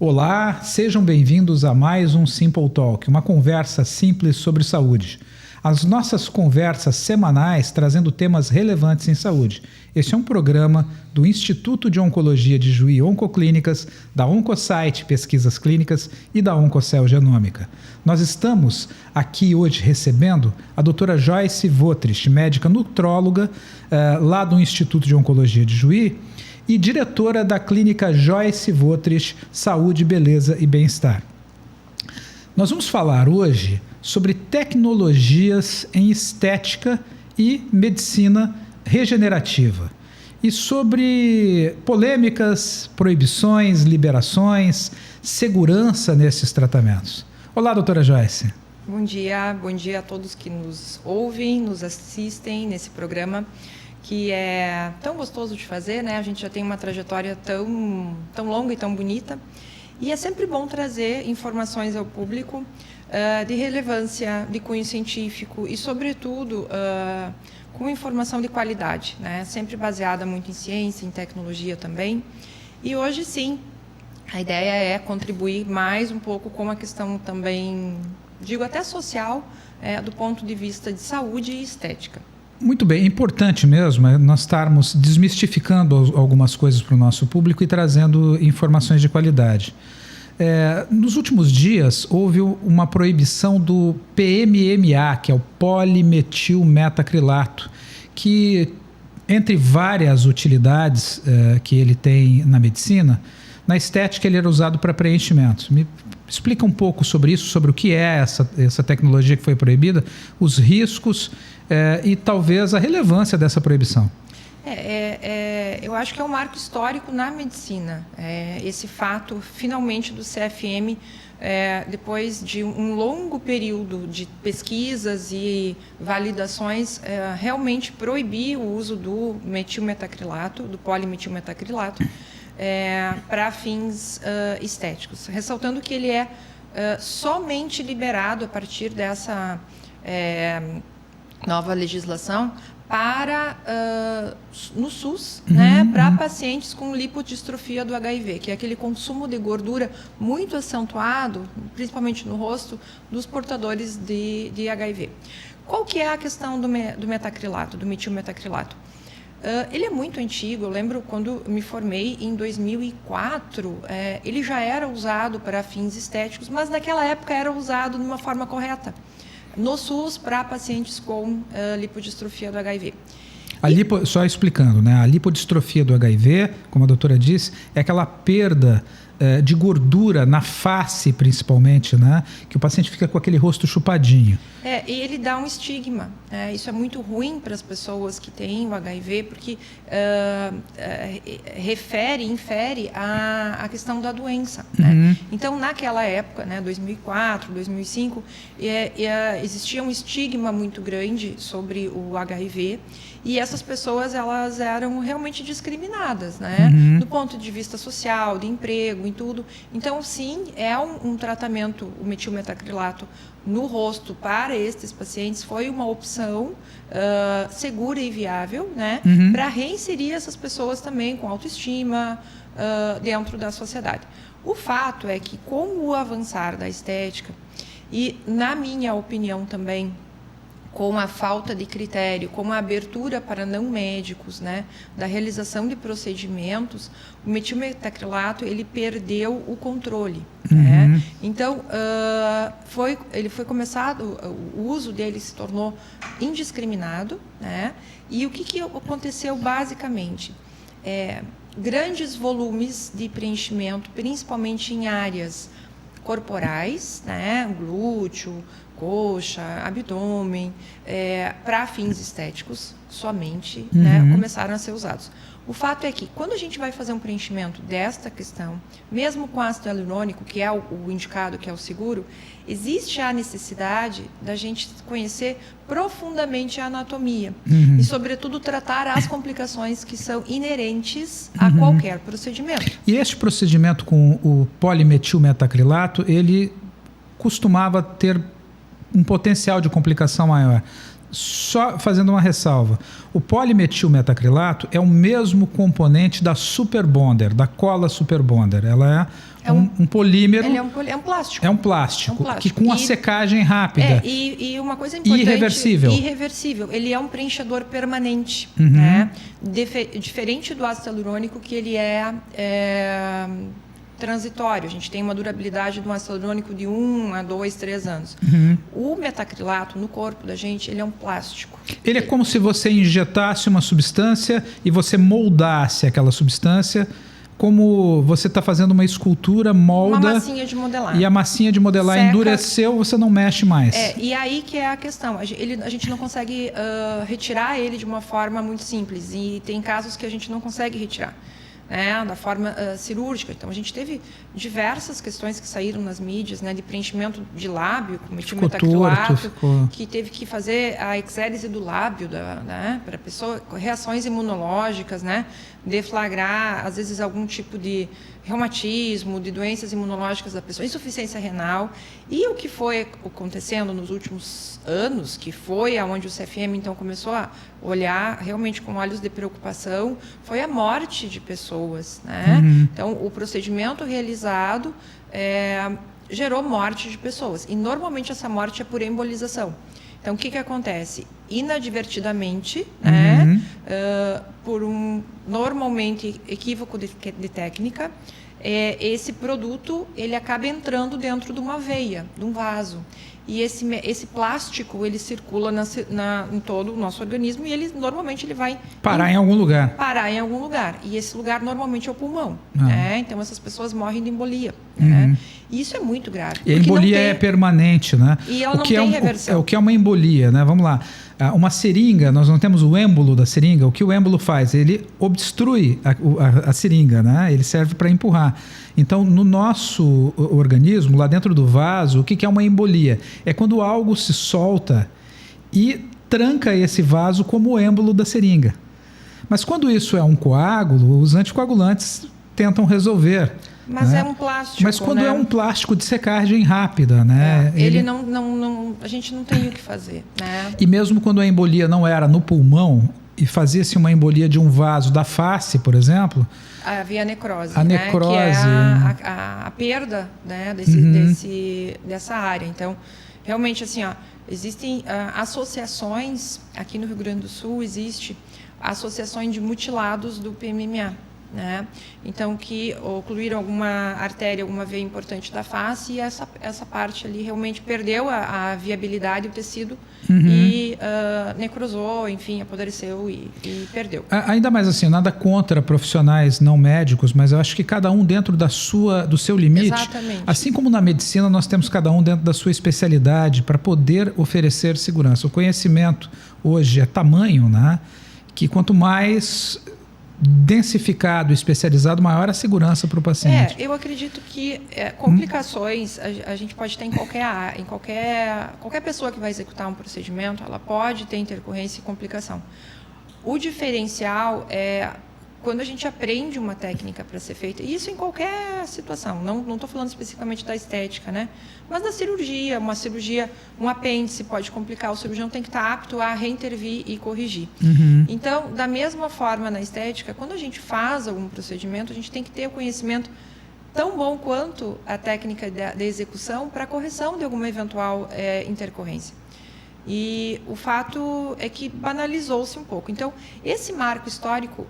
Olá, sejam bem-vindos a mais um Simple Talk, uma conversa simples sobre saúde. As nossas conversas semanais trazendo temas relevantes em saúde. Este é um programa do Instituto de Oncologia de Juí Oncoclínicas, da Oncosite Pesquisas Clínicas e da Oncocell Genômica. Nós estamos aqui hoje recebendo a doutora Joyce Votrich, médica nutróloga lá do Instituto de Oncologia de Juí, e diretora da clínica Joyce Votrich Saúde, Beleza e Bem-Estar. Nós vamos falar hoje sobre tecnologias em estética e medicina regenerativa e sobre polêmicas, proibições, liberações, segurança nesses tratamentos. Olá, doutora Joyce. Bom dia a todos que nos ouvem, nos assistem nesse programa, que é tão gostoso de fazer, né? A gente já tem uma trajetória tão longa e tão bonita. E é sempre bom trazer informações ao público de relevância, de cunho científico e, sobretudo, com informação de qualidade, né? Sempre baseada muito em ciência, em tecnologia também. E hoje, sim, a ideia é contribuir mais um pouco com a questão também, digo até social, do ponto de vista de saúde e estética. Muito bem, é importante mesmo nós estarmos desmistificando algumas coisas para o nosso público e trazendo informações de qualidade. Nos últimos dias, houve uma proibição do PMMA, que é o polimetilmetacrilato, que, entre várias utilidades que ele tem na medicina, na estética ele era usado para preenchimento. Me explica um pouco sobre isso, sobre o que é essa tecnologia que foi proibida, os riscos e talvez a relevância dessa proibição. Eu acho que é um marco histórico na medicina, esse fato, finalmente, do CFM, depois de um longo período de pesquisas e validações, realmente proibir o uso do metilmetacrilato, do polimetilmetacrilato, para fins estéticos, ressaltando que ele é somente liberado a partir dessa nova legislação para no SUS, né, para pacientes com lipodistrofia do HIV, que é aquele consumo de gordura muito acentuado, principalmente no rosto, dos portadores de HIV. Qual que é a questão do metacrilato, do metilmetacrilato? Ele é muito antigo. Eu lembro quando me formei em 2004, ele já era usado para fins estéticos, mas naquela época era usado de uma forma correta no SUS para pacientes com lipodistrofia do HIV. Só explicando, né? A lipodistrofia do HIV, como a doutora disse, é aquela perda de gordura na face, principalmente, né? Que o paciente fica com aquele rosto chupadinho. E ele dá um estigma. Isso é muito ruim para as pessoas que têm o HIV, porque infere a questão da doença. Né? Então, naquela época, né, 2004, 2005, existia um estigma muito grande sobre o HIV, e essas pessoas elas eram realmente discriminadas, né? Do ponto de vista social, de emprego, em tudo. Então, sim, é um tratamento, o metilmetacrilato, no rosto para estes pacientes foi uma opção segura e viável, né? Para reinserir essas pessoas também com autoestima dentro da sociedade. O fato é que, com o avançar da estética, e, na minha opinião também, com a falta de critério, com a abertura para não médicos, né, da realização de procedimentos, o metilmetacrilato ele perdeu o controle. Né? Então, ele foi começado, o uso dele se tornou indiscriminado, né? E o que aconteceu basicamente? Grandes volumes de preenchimento, principalmente em áreas corporais, né, glúteo, coxa, abdômen, para fins estéticos somente, né, começaram a ser usados. O fato é que, quando a gente vai fazer um preenchimento desta questão, mesmo com ácido hialurônico, que é o indicado, que é o seguro, existe a necessidade da gente conhecer profundamente a anatomia e, sobretudo, tratar as complicações que são inerentes a qualquer procedimento. E este procedimento com o polimetilmetacrilato, ele costumava ter um potencial de complicação maior. Só fazendo uma ressalva, o polimetilmetacrilato é o mesmo componente da Superbonder, da cola Superbonder. Ela é um polímero. Ele é um plástico. É um plástico que com a secagem rápida. E uma coisa importante. Irreversível. Ele é um preenchedor permanente. Né? Diferente do ácido hialurônico, que ele é transitório. A gente tem uma durabilidade do ácido hialurônico de 1 a 2, 3 anos. O metacrilato no corpo da gente, ele é um plástico. Ele é como se você injetasse uma substância e você moldasse aquela substância, como você está fazendo uma escultura, molda... Uma massinha de modelar. E a massinha de modelar seca, endureceu, você não mexe mais. E aí que é a questão. A gente não consegue retirar ele de uma forma muito simples. E tem casos que a gente não consegue retirar. Da forma cirúrgica. Então, a gente teve diversas questões que saíram nas mídias, de preenchimento de lábio, com metilmetacrilato, que teve que fazer a exérese do lábio para a pessoa, reações imunológicas, deflagrar, às vezes, algum tipo de reumatismo, de doenças imunológicas da pessoa, insuficiência renal. E o que foi acontecendo nos últimos anos, que foi aonde o CFM, então, começou a olhar realmente com olhos de preocupação, foi a morte de pessoas. Então, o procedimento realizado gerou morte de pessoas. E, normalmente, essa morte é por embolização. Então, o que acontece? Inadvertidamente, por um normalmente equívoco de técnica, esse produto ele acaba entrando dentro de uma veia, de um vaso. E esse plástico ele circula em todo o nosso organismo e ele normalmente ele vai parar em algum lugar. Parar em algum lugar. E esse lugar normalmente é o pulmão. Então essas pessoas morrem de embolia. E isso é muito grave. E a embolia é permanente, né? E ela não tem reversão. O que é uma embolia, né? Vamos lá. Uma seringa, nós não temos o êmbolo da seringa. O que o êmbolo faz? Ele obstrui a seringa, né? Ele serve para empurrar. Então, no nosso organismo, lá dentro do vaso, o que é uma embolia? É quando algo se solta e tranca esse vaso como o êmbolo da seringa. Mas quando isso é um coágulo, os anticoagulantes tentam resolver. Mas é um plástico. Mas quando é um plástico de secagem rápida, né? Ele não, a gente não tem o que fazer, né? E mesmo quando a embolia não era no pulmão e fazia-se uma embolia de um vaso da face, por exemplo, havia necrose, a necrose, que é a perda, dessa área. Então, realmente assim, existem associações aqui no Rio Grande do Sul, existe associações de mutilados do PMMA. Então, que ocluíram alguma artéria, alguma veia importante da face e essa parte ali realmente perdeu a viabilidade, o tecido e necrosou, enfim, apodreceu e perdeu. Ainda mais assim, nada contra profissionais não médicos, mas eu acho que cada um dentro do seu limite. Exatamente. Assim como na medicina, nós temos cada um dentro da sua especialidade para poder oferecer segurança. O conhecimento hoje é tamanho, que quanto mais densificado e especializado, maior a segurança para o paciente. Eu acredito que complicações a gente pode ter em qualquer pessoa que vai executar um procedimento, ela pode ter intercorrência e complicação. O diferencial é quando a gente aprende uma técnica para ser feita, e isso em qualquer situação, não estou falando especificamente da estética, mas da cirurgia, um apêndice pode complicar, o cirurgião tem que estar apto a reintervir e corrigir. Então, da mesma forma na estética, quando a gente faz algum procedimento, a gente tem que ter o conhecimento tão bom quanto a técnica de execução para a correção de alguma eventual intercorrência. E o fato é que banalizou-se um pouco. Então, esse marco histórico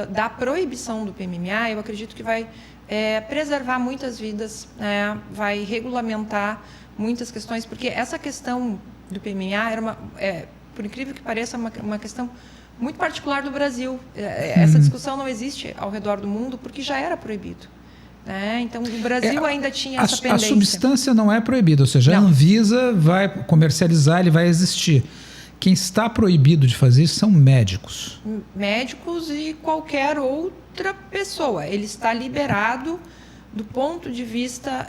da proibição do PMMA, eu acredito que vai preservar muitas vidas, vai regulamentar muitas questões, porque essa questão do PMMA era por incrível que pareça, uma questão muito particular do Brasil. Essa discussão não existe ao redor do mundo porque já era proibido. Então, o Brasil ainda tinha essa pendência. A substância não é proibida, ou seja, a Anvisa vai comercializar, ele vai existir. Quem está proibido de fazer isso são médicos. Médicos e qualquer outra pessoa. Ele está liberado do ponto de vista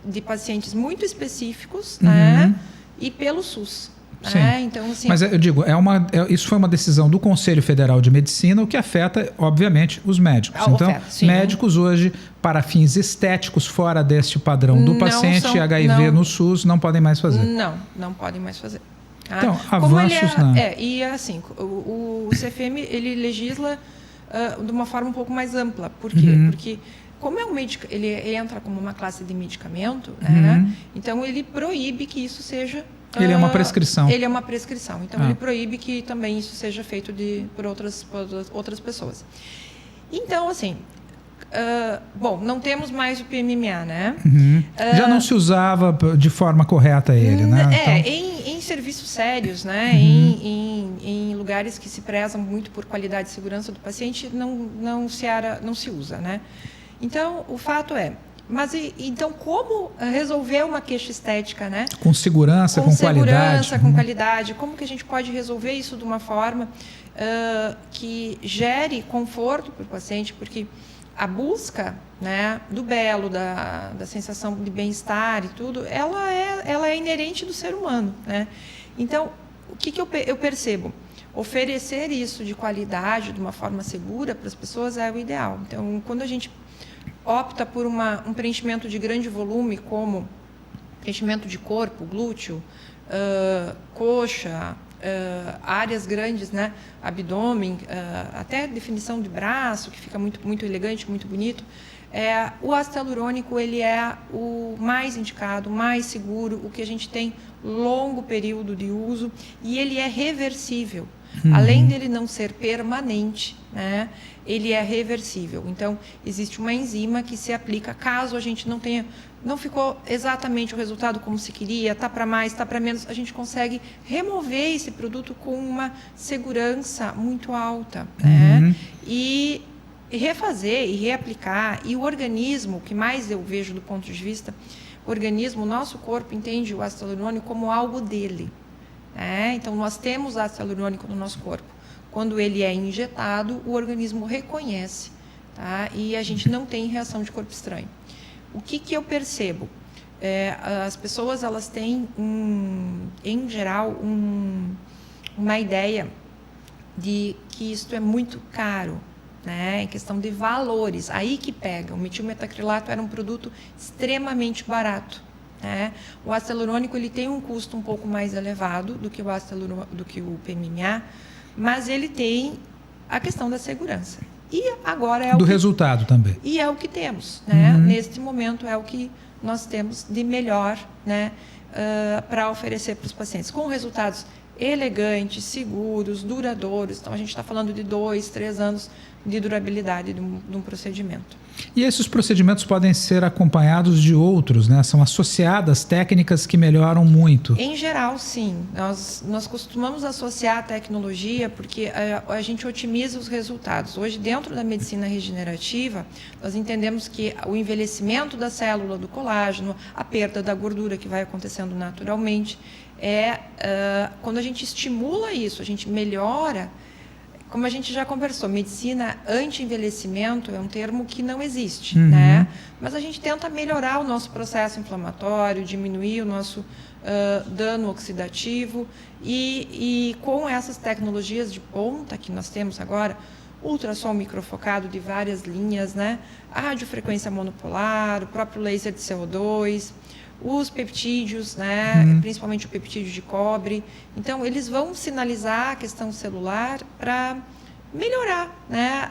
de pacientes muito específicos, e pelo SUS. Então, assim, mas eu digo, isso foi uma decisão do Conselho Federal de Medicina, o que afeta, obviamente, os médicos. Então, médicos hoje, para fins estéticos, fora deste padrão do paciente HIV no SUS, não podem mais fazer. Não podem mais fazer. Tá? Então, avanços E assim, o CFM, ele legisla de uma forma um pouco mais ampla. Por quê? Porque como é um ele entra como uma classe de medicamento, né? Então ele proíbe que isso seja... Ele é uma prescrição. Ele é uma prescrição. Então ele proíbe que também isso seja feito por outras pessoas. Então, assim... bom, não temos mais o PMMA, né? Já não se usava de forma correta ele, né? Em serviços sérios, né? Em lugares que se prezam muito por qualidade e segurança do paciente, não se usa, né? Então, o fato é... Mas, então, como resolver uma queixa estética, né? Com segurança, com qualidade. Com qualidade. Como que a gente pode resolver isso de uma forma que gere conforto para o paciente? Porque a busca, né, do belo, da sensação de bem-estar e tudo, ela é inerente do ser humano, né? Então, o que eu percebo? Oferecer isso de qualidade, de uma forma segura para as pessoas é o ideal. Então, quando a gente opta por um preenchimento de grande volume, como preenchimento de corpo, glúteo, coxa, áreas grandes, né? Abdômen, até definição de braço, que fica muito, muito elegante, muito bonito. O ácido hialurônico, ele é o mais indicado, mais seguro, o que a gente tem longo período de uso, e ele é reversível. Além dele não ser permanente, né, ele é reversível. Então, existe uma enzima que se aplica caso a gente não ficou exatamente o resultado como se queria, está para mais, está para menos, a gente consegue remover esse produto com uma segurança muito alta, né? E refazer e reaplicar. E o organismo, o que mais eu vejo do ponto de vista, o nosso corpo entende o ácido hialurônico como algo dele. Então, nós temos ácido hialurônico no nosso corpo. Quando ele é injetado, o organismo reconhece, tá? E a gente não tem reação de corpo estranho. O que eu percebo? As pessoas, elas têm, em geral, uma ideia de que isto é muito caro, né? Em questão de valores. Aí que pega. O metilmetacrilato era um produto extremamente barato. O ácido hialurônico, ele tem um custo um pouco mais elevado do que o PMMA, mas ele tem a questão da segurança. E agora é do resultado também. E é o que temos, né? Neste momento é o que nós temos de melhor, né? Para oferecer para os pacientes, com resultados elegantes, seguros, duradouros. Então, a gente está falando de 2, 3 anos de durabilidade de um procedimento. E esses procedimentos podem ser acompanhados de outros, né? São associadas técnicas que melhoram muito. Em geral, sim. Nós costumamos associar a tecnologia porque a gente otimiza os resultados. Hoje, dentro da medicina regenerativa, nós entendemos que o envelhecimento da célula do colágeno, a perda da gordura que vai acontecendo naturalmente, quando a gente estimula isso, a gente melhora. Como a gente já conversou, medicina anti-envelhecimento é um termo que não existe, né? Mas a gente tenta melhorar o nosso processo inflamatório, diminuir o nosso dano oxidativo e com essas tecnologias de ponta que nós temos agora, ultrassom microfocado de várias linhas, né? A radiofrequência monopolar, o próprio laser de CO2, os peptídeos, né? Principalmente o peptídeo de cobre. Então, eles vão sinalizar a questão celular para melhorar, né?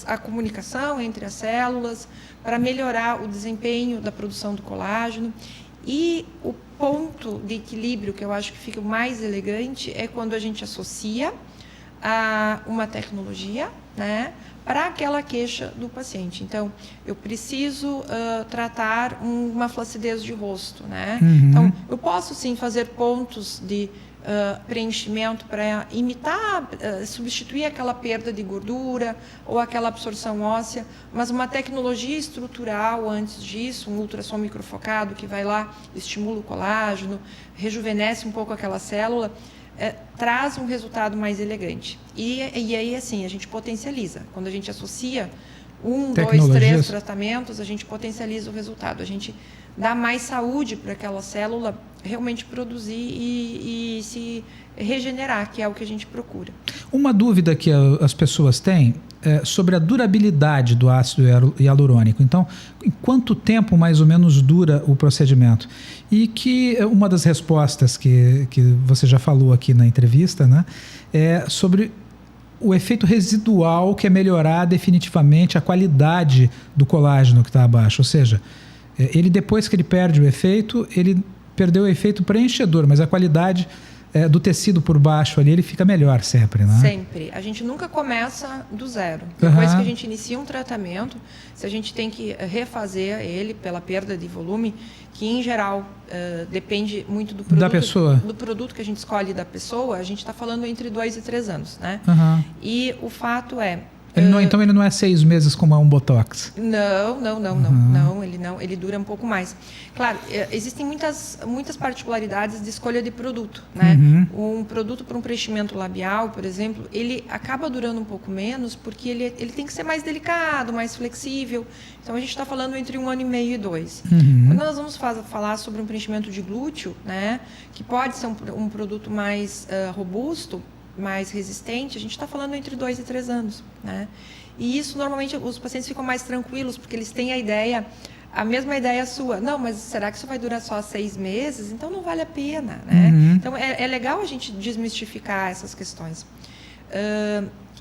a comunicação entre as células, para melhorar o desempenho da produção do colágeno. E o ponto de equilíbrio que eu acho que fica mais elegante é quando a gente associa a uma tecnologia, né, para aquela queixa do paciente. Então, eu preciso tratar uma flacidez de rosto, né? Então, eu posso sim fazer pontos de preenchimento para imitar, substituir aquela perda de gordura ou aquela absorção óssea, mas uma tecnologia estrutural antes disso, um ultrassom microfocado que vai lá, estimula o colágeno, rejuvenesce um pouco aquela célula, traz um resultado mais elegante. E aí, assim, a gente potencializa. Quando a gente associa 1, 2, 3 tratamentos, a gente potencializa o resultado. A gente dá mais saúde para aquela célula realmente produzir e se regenerar, que é o que a gente procura. Uma dúvida que as pessoas têm é sobre a durabilidade do ácido hialurônico. Então, em quanto tempo mais ou menos dura o procedimento? E que uma das respostas que você já falou aqui na entrevista, né, é sobre o efeito residual, que é melhorar definitivamente a qualidade do colágeno que está abaixo. Ou seja, ele depois que ele perde o efeito, ele perdeu o efeito preenchedor, mas a qualidade do tecido por baixo ali, ele fica melhor sempre, né? Sempre. A gente nunca começa do zero. Depois que a gente inicia um tratamento, se a gente tem que refazer ele pela perda de volume, que em geral depende muito do produto, da pessoa. Do produto que a gente escolhe da pessoa, a gente está falando entre 2 e 3 anos, né? E o fato é... Então ele não é 6 meses como é um Botox? Não, ele dura um pouco mais. Claro, existem muitas particularidades de escolha de produto, né? Um produto para um preenchimento labial, por exemplo, ele acaba durando um pouco menos porque ele tem que ser mais delicado, mais flexível. Então a gente está falando entre 1 ano e meio e 2. Quando nós vamos falar sobre um preenchimento de glúteo, né, que pode ser um produto mais robusto, mais resistente, a gente está falando entre 2 e 3 anos, né? E isso, normalmente, os pacientes ficam mais tranquilos, porque eles têm a mesma ideia sua. Não, mas será que isso vai durar só 6 meses? Então, não vale a pena, né? Então, é legal a gente desmistificar essas questões.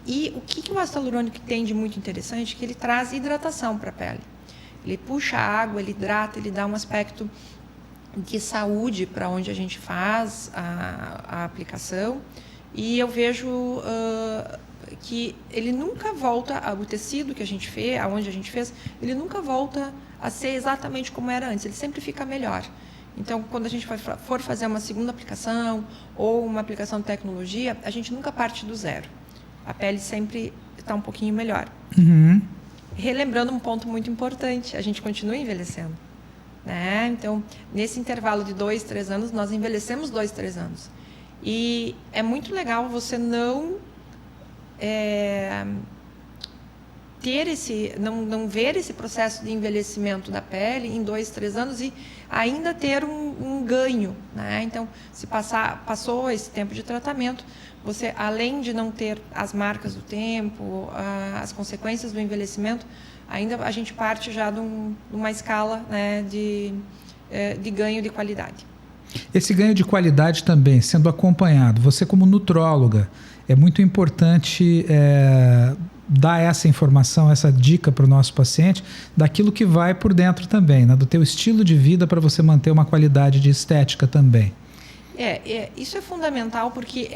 E o que o ácido hialurônico tem de muito interessante é que ele traz hidratação para a pele. Ele puxa a água, ele hidrata, ele dá um aspecto de saúde para onde a gente faz a aplicação. E eu vejo que ele nunca volta, o tecido que a gente fez, aonde a gente fez, ele nunca volta a ser exatamente como era antes, ele sempre fica melhor. Então, quando a gente for fazer uma segunda aplicação ou uma aplicação de tecnologia, a gente nunca parte do zero. A pele sempre está um pouquinho melhor. Relembrando um ponto muito importante, a gente continua envelhecendo, né? Então, nesse intervalo de 2, 3 anos, nós envelhecemos 2, 3 anos. E é muito legal você não ver esse processo de envelhecimento da pele em 2, 3 anos e ainda ter um ganho, né? Então, se passou esse tempo de tratamento, você, além de não ter as marcas do tempo, as consequências do envelhecimento, ainda a gente parte já de uma escala, né, de ganho de qualidade. Esse ganho de qualidade também, sendo acompanhado, você como nutróloga, é muito importante dar essa informação, essa dica para o nosso paciente, daquilo que vai por dentro também, né? Do teu estilo de vida para você manter uma qualidade de estética também. Isso é fundamental porque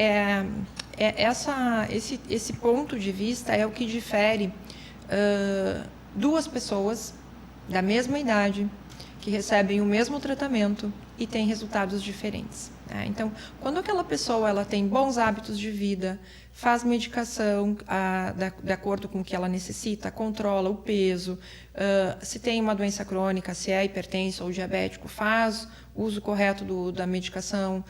esse ponto de vista é o que difere duas pessoas da mesma idade, que recebem o mesmo tratamento e têm resultados diferentes, né? Então, quando aquela pessoa ela tem bons hábitos de vida, faz medicação de acordo com o que ela necessita, controla o peso, se tem uma doença crônica, se é hipertenso ou diabético, faz o uso correto da medicação,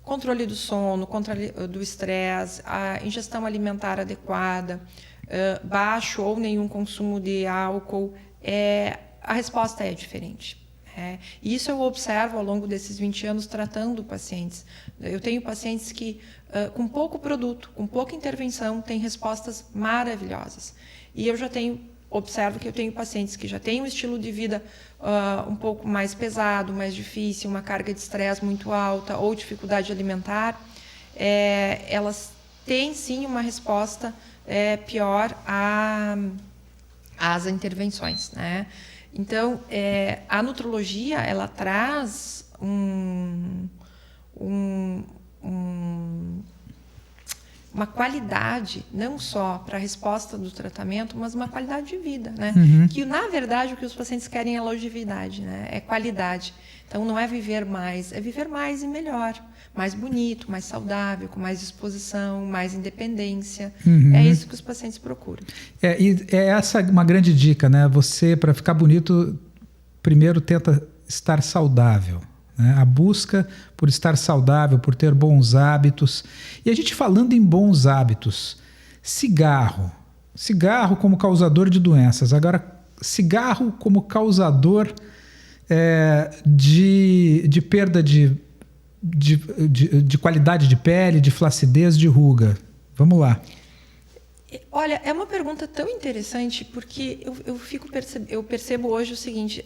controle do sono, controle do estresse, a ingestão alimentar adequada, baixo ou nenhum consumo de álcool, a resposta é diferente. Isso eu observo ao longo desses 20 anos tratando pacientes. Eu tenho pacientes que, com pouco produto, com pouca intervenção, têm respostas maravilhosas. E eu observo que eu tenho pacientes que já têm um estilo de vida um pouco mais pesado, mais difícil, uma carga de estresse muito alta ou dificuldade alimentar. Elas têm, sim, uma resposta pior às intervenções, né? Então, a nutrologia, ela traz uma qualidade, não só para a resposta do tratamento, mas uma qualidade de vida, né? Que, na verdade, o que os pacientes querem é longevidade, né? É qualidade. Então, não é viver mais, é viver mais e melhor. Mais bonito, mais saudável, com mais disposição, mais independência. É isso que os pacientes procuram. E essa uma grande dica, né? Você, para ficar bonito, primeiro tenta estar saudável, né? A busca por estar saudável, por ter bons hábitos. E a gente falando em bons hábitos, cigarro como causador de doenças. Agora, cigarro como causador de perda de qualidade de pele, de flacidez, de ruga? Vamos lá. Olha, é uma pergunta tão interessante, porque eu percebo hoje o seguinte: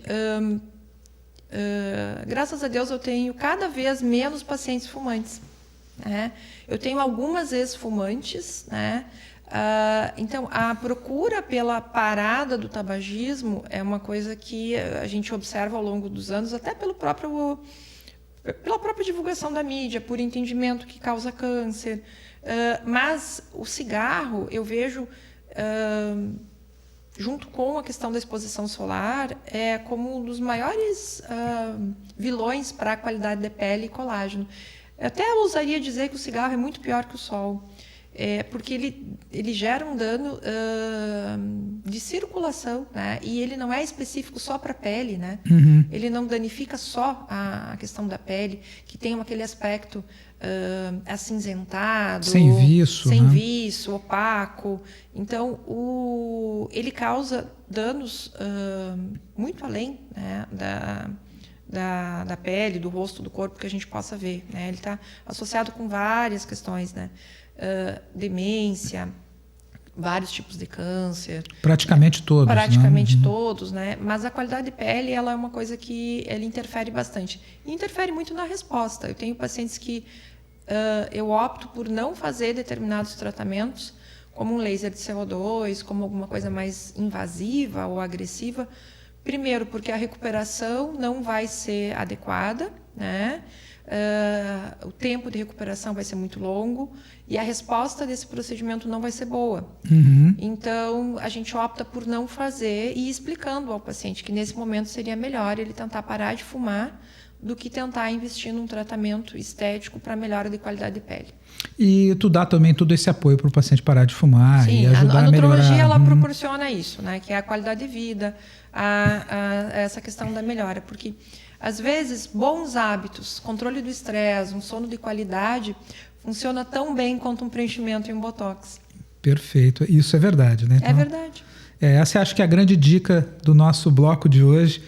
graças a Deus eu tenho cada vez menos pacientes fumantes, né? Eu tenho algumas ex-fumantes, né? Então, a procura pela parada do tabagismo é uma coisa que a gente observa ao longo dos anos, até pela própria divulgação da mídia, por entendimento que causa câncer. Mas o cigarro, eu vejo, junto com a questão da exposição solar, como um dos maiores vilões para a qualidade de pele e colágeno. Eu até ousaria dizer que o cigarro é muito pior que o sol. Porque ele gera um dano de circulação, né? E ele não é específico só para a pele, né? Uhum. Ele não danifica só a questão da pele, que tem aquele aspecto acinzentado, sem viço, opaco. Então, ele causa danos muito além, né, da pele, do rosto, do corpo que a gente possa ver, né? Ele está associado com várias questões, né? Demência, vários tipos de câncer. Praticamente todos. Praticamente, né? Todos, né? Mas a qualidade de pele, ela é uma coisa que ele interfere bastante. E interfere muito na resposta. Eu tenho pacientes que eu opto por não fazer determinados tratamentos, como um laser de CO2, como alguma coisa mais invasiva ou agressiva. Primeiro, porque a recuperação não vai ser adequada, né? O tempo de recuperação vai ser muito longo e a resposta desse procedimento não vai ser boa. Uhum. Então, a gente opta por não fazer e explicando ao paciente que nesse momento seria melhor ele tentar parar de fumar do que tentar investir num tratamento estético para melhora de qualidade de pele. E tu dá também todo esse apoio para o paciente parar de fumar. Sim, e ajudar a nutrologia, melhorar. Ela proporciona isso, né? Que é a qualidade de vida, essa questão da melhora, porque às vezes bons hábitos, controle do estresse, um sono de qualidade, funciona tão bem quanto um preenchimento e um botox. Perfeito, isso é verdade, né? Então, é verdade. Essa acho que é a grande dica do nosso bloco de hoje.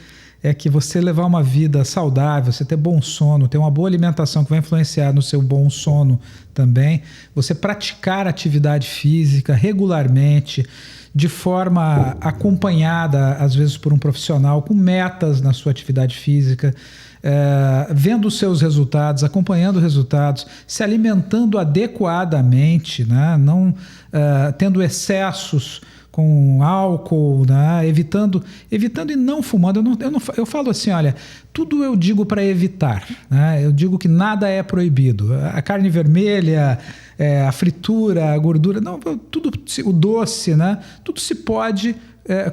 É que você levar uma vida saudável, você ter bom sono, ter uma boa alimentação que vai influenciar no seu bom sono também, você praticar atividade física regularmente, de forma acompanhada, às vezes por um profissional, com metas na sua atividade física, vendo os seus resultados, acompanhando os resultados, se alimentando adequadamente, né? Não tendo excessos com álcool, né? evitando e não fumando. Eu falo assim, olha, tudo eu digo para evitar, né? Eu digo que nada é proibido. A carne vermelha, a fritura, a gordura, não, tudo, o doce, né? Tudo se pode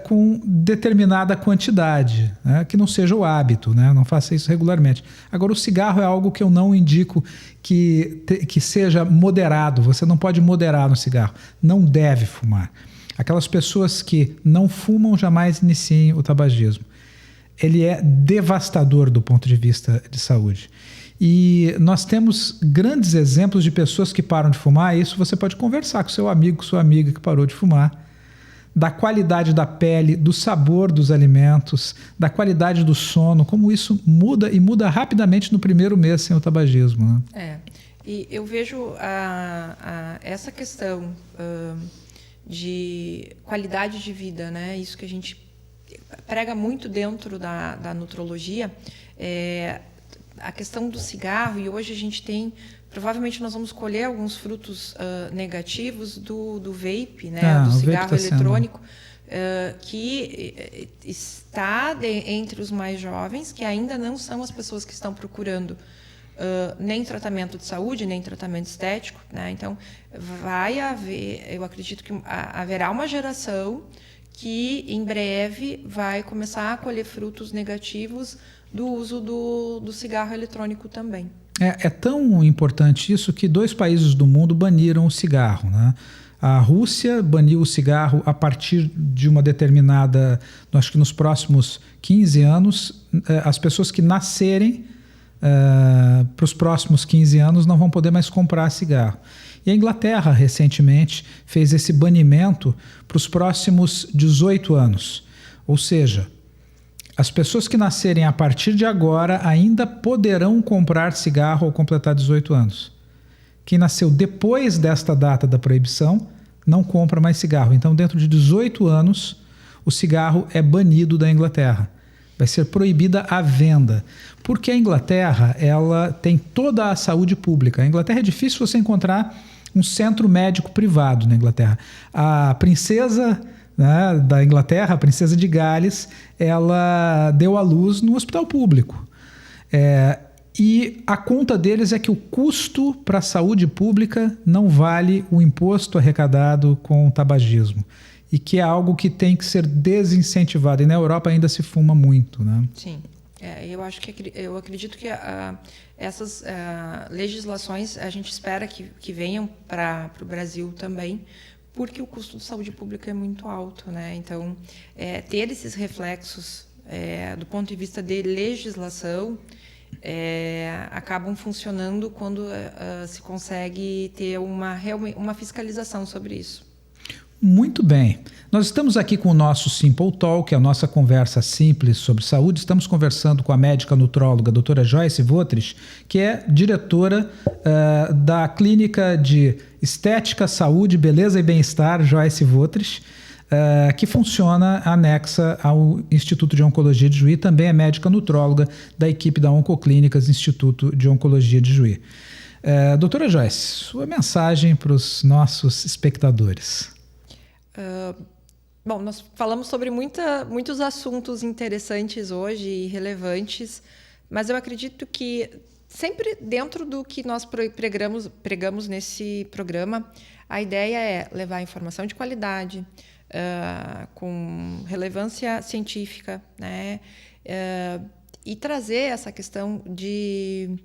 com determinada quantidade, né? Que não seja o hábito, né? Não faça isso regularmente. Agora, o cigarro é algo que eu não indico que seja moderado. Você não pode moderar no cigarro. Não deve fumar. Aquelas pessoas que não fumam jamais iniciem o tabagismo. Ele é devastador do ponto de vista de saúde. E nós temos grandes exemplos de pessoas que param de fumar, e isso você pode conversar com seu amigo, com sua amiga que parou de fumar, da qualidade da pele, do sabor dos alimentos, da qualidade do sono, como isso muda e muda rapidamente no primeiro mês sem o tabagismo, né? E eu vejo essa questão de qualidade de vida, né? Isso que a gente prega muito dentro da nutrologia, a questão do cigarro, e hoje a gente tem, provavelmente nós vamos colher alguns frutos negativos do vape, né? Do cigarro eletrônico, que está entre os mais jovens, que ainda não são as pessoas que estão procurando nem tratamento de saúde, nem tratamento estético, né? Então, vai haver, eu acredito que haverá uma geração que, em breve, vai começar a colher frutos negativos do uso do cigarro eletrônico também. É tão importante isso que 2 países do mundo baniram o cigarro, né? A Rússia baniu o cigarro a partir de uma determinada, acho que nos próximos 15 anos, as pessoas que nascerem para os próximos 15 anos não vão poder mais comprar cigarro. E a Inglaterra, recentemente, fez esse banimento para os próximos 18 anos. Ou seja, As pessoas que nascerem a partir de agora ainda poderão comprar cigarro ao completar 18 anos. Quem nasceu depois desta data da proibição não compra mais cigarro. Então, dentro de 18 anos, o cigarro é banido da Inglaterra. Vai ser proibida a venda. Porque a Inglaterra, ela tem toda a saúde pública. A Inglaterra é difícil você encontrar um centro médico privado na Inglaterra. A princesa, né, da Inglaterra, a princesa de Gales, ela deu à luz no hospital público. E a conta deles é que o custo para a saúde pública não vale o imposto arrecadado com o tabagismo. E que é algo que tem que ser desincentivado. E na Europa ainda se fuma muito, né? Sim. Eu acredito que essas legislações a gente espera que venham para o Brasil também, porque o custo de saúde pública é muito alto, né? Então, ter esses reflexos do ponto de vista de legislação acabam funcionando quando se consegue ter uma fiscalização sobre isso. Muito bem. Nós estamos aqui com o nosso Simple Talk, a nossa conversa simples sobre saúde. Estamos conversando com a médica nutróloga doutora Joyce Votris, que é diretora da Clínica de Estética, Saúde, Beleza e Bem-Estar, Joyce Votris, que funciona anexa ao Instituto de Oncologia de Juí. Também é médica nutróloga da equipe da Oncoclínicas, Instituto de Oncologia de Juí. Doutora Joyce, sua mensagem para os nossos espectadores. Bom, nós falamos sobre muitos assuntos interessantes hoje e relevantes, mas eu acredito que sempre dentro do que nós pregamos nesse programa, a ideia é levar informação de qualidade, com relevância científica, né? E trazer essa questão de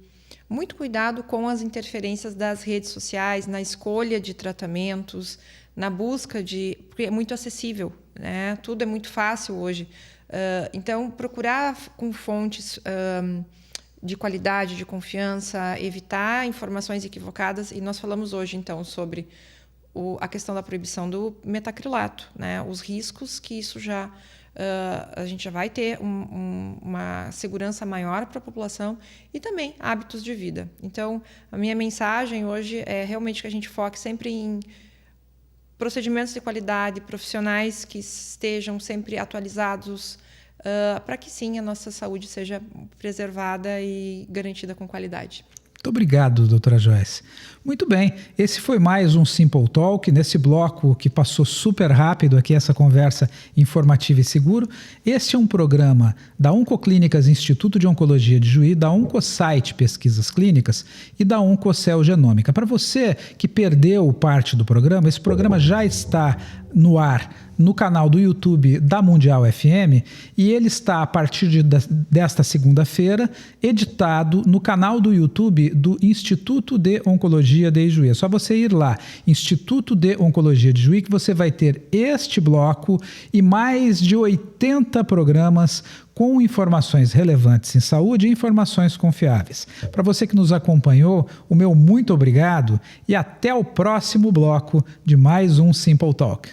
muito cuidado com as interferências das redes sociais, na escolha de tratamentos, na busca porque é muito acessível, né? Tudo é muito fácil hoje. Então, procurar com fontes de qualidade, de confiança, evitar informações equivocadas. E nós falamos hoje, então, sobre a questão da proibição do metacrilato, né? Os riscos que isso a gente já vai ter uma segurança maior para a população e também hábitos de vida. Então, a minha mensagem hoje é realmente que a gente foque sempre em procedimentos de qualidade, profissionais que estejam sempre atualizados, para que sim a nossa saúde seja preservada e garantida com qualidade. Muito obrigado, doutora Joyce. Muito bem, esse foi mais um Simple Talk, nesse bloco que passou super rápido aqui, essa conversa informativa e seguro. Este é um programa da Oncoclínicas Instituto de Oncologia de Juí, da Oncosite Pesquisas Clínicas e da Oncocell Genômica. Para você que perdeu parte do programa, esse programa já está no ar no canal do YouTube da Mundial FM e ele está, a partir desta segunda-feira, editado no canal do YouTube do Instituto de Oncologia de Juí. É só você ir lá, Instituto de Oncologia de Juí, que você vai ter este bloco e mais de 80 programas com informações relevantes em saúde e informações confiáveis. Para você que nos acompanhou, o meu muito obrigado e até o próximo bloco de mais um Simple Talk.